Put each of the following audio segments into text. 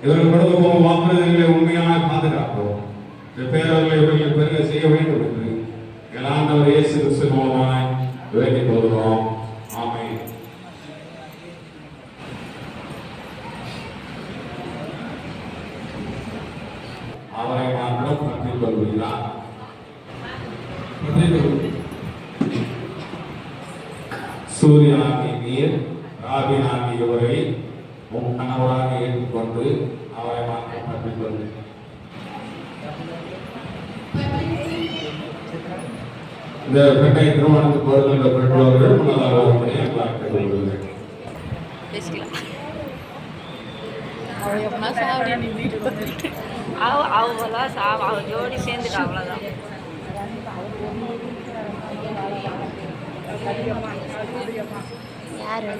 இவர்கள் கடந்து போகும் வாக்குறுதிகளை உண்மையாக பாதுகாப்போம். பேரவர்களை இவர்கள் பெருக செய்ய வேண்டும் என்று ஆண்டவர் இயேசு கிறிஸ்து மூலமாய் வேண்டிக் கொள்கிறோம். ஆமென். அவரை மாத்திரம் பற்றிக் கொள்கிறார். சூரியனாகி நீர் ராபினாகி இவரை உன் கணவராக ஏற்றுக்கொண்டு அவரை மாத்திரம் பற்றிக் கொள்கிறார். இந்த பெண்ணை திருமணத்துக்கு வருகின்ற பெற்றோர்கள் முன்னதாக ஜோடி சேர்ந்துட்டா அவ்வளோதான். யாரு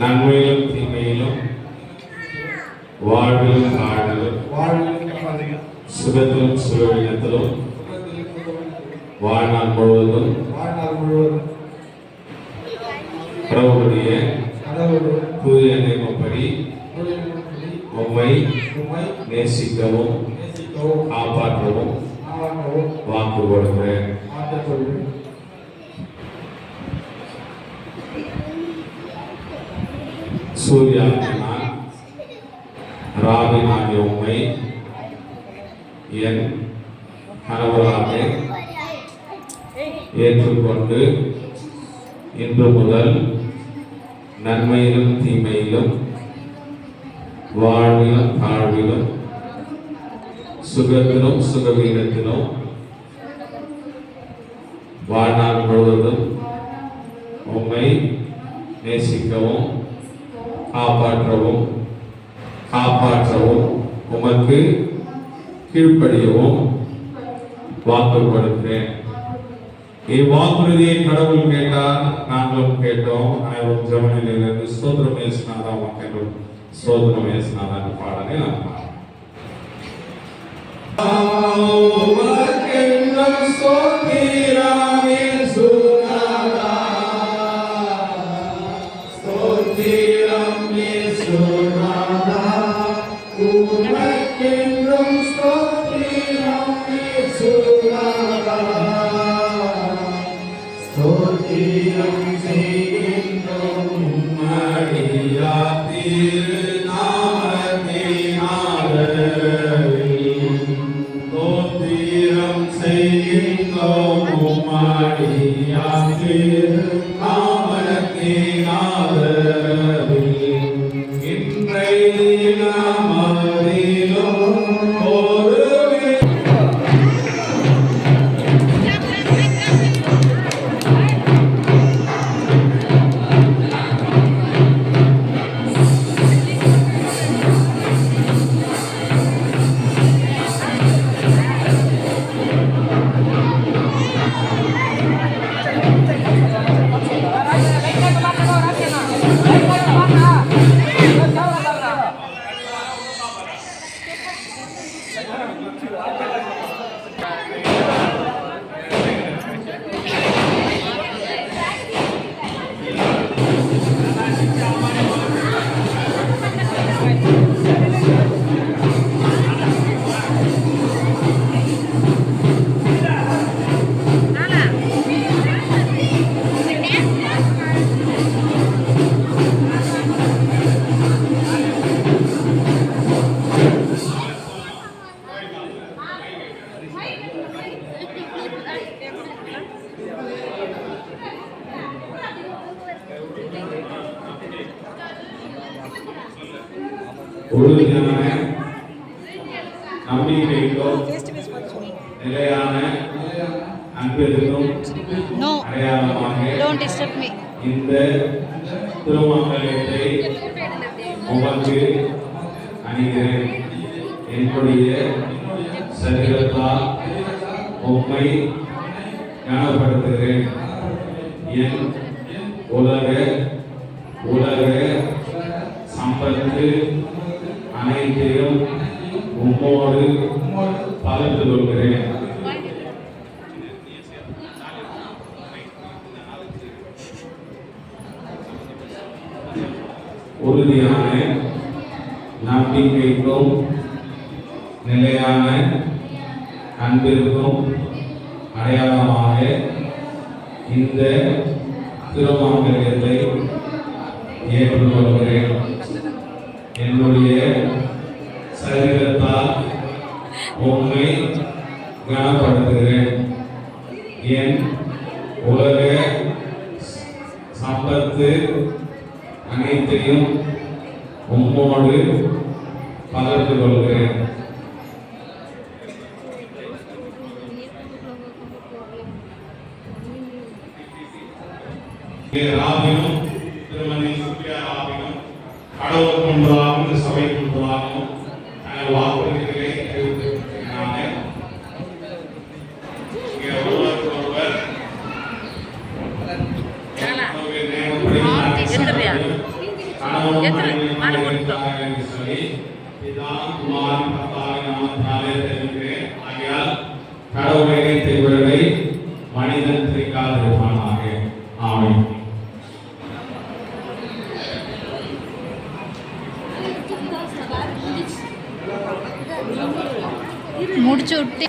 நன்மையிலும் தீமையிலும் வாழ்விலும் காடலும் சுகத்திலும் சுகவீனத்திலும் வாழ்நாள் முழுவதும் கடவுளுடைய தூய நியமப்படி உம்மை நேசிக்கவும் காப்பாற்றவும் வாக்கு கொடுக்கிறேன். சூர்யாவினால் ராபினாகிய உம்மை என் கணவராக ஏற்றுக்கொண்டு இன்று முதல் நன்மையிலும் தீமையிலும் வாழ்விலும் தாழ்விலும் சுகத்திலும் சுகவீனத்திலும் வாழ்நாள் முழுவதும் உம்மை நேசிக்கவும் காப்பாற்றவும் உமக்கு கீழ்ப்படியவும் வாக்கு கொடுக்கிறேன். இவ்வாக்குறுதியை கடவுள் கேட்டார், நாங்களும் கேட்டோம். அனைவரும் ஜெபனிலிருந்து ஸ்தோத்திரம் இயேசுநாதா மக்களும் ஸ்தோத்திரம் இயேசுநாதா என்ற பாடலை நாம் பாடுவோம். உறுதியான நம்பிக்கைக்கும் நிலையான அன்பிற்கும் அடையாளமாக இந்த திருமங்கலத்தை உமக்கு அணிகிறேன். என்னுடைய சரீரத்தால் உம்மை ஞானப்படுத்துகிறேன். என் உலக சம்பத்து அனைத்தையும் உம்மோடு பகிர்ந்து கொள்கிறேன். நம்பிக்கைக்கும் நிலையான அன்பிற்கும் அடையாளமாக இந்த திருமாங்கல்யத்தை ஏற்றுக்கொள்கிறேன். என்னுடைய சரீரத்தால் உண்மை கனப்படுத்துகிறேன். என் உலக சம்பத்து அனைத்தையும் உம்மோடு பகிர்ந்து கொள்கிறேன். ராபினும் திருமதி சுப்ரியா ராபினும் கடவுளுக்கு முன்பதாகவும் இந்த சபைக்கு முன்பதாகவும் நாங்கள் வாக்குறுதிகளை தெரிவித்திருக்கிறாங்க. ஒருவர் கடவுளை இவர்களை மனிதன் திரிக்காதிருப்பானாக. ஆமென். முடிச்சு விட்டு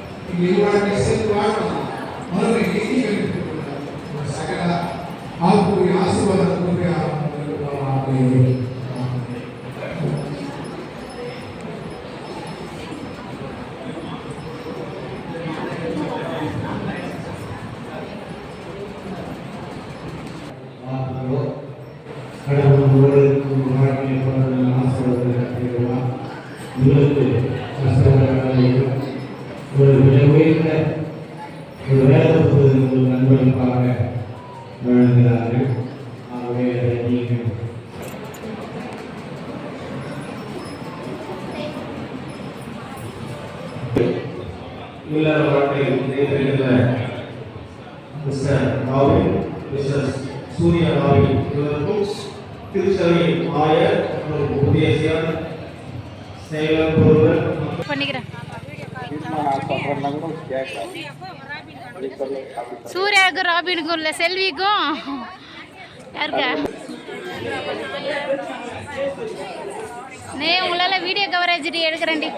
ஒரு உயர்ந்த ஒரு வேலை நண்பர்களுக்காக வழங்குகிறார்கள். ஆகவே அதை நீங்கள் இல்லற வாழ்க்கை நிறைந்த மிஸ்டர் ராபின், மிஸ்டர் சூர்யா ராபின் இருவருக்கும் திருச்சபையின் ஆயர் மற்றும் உபதேசியா செயலர் பொருள் பண்ணிக்கிறேன். சூர்யாவுக்கும் ராபினுக்கும் இல்லை, செல்விக்கும் யாருக்கா நே உங்களால் வீடியோ கவரேஜ் எடுக்கிறேன்டி.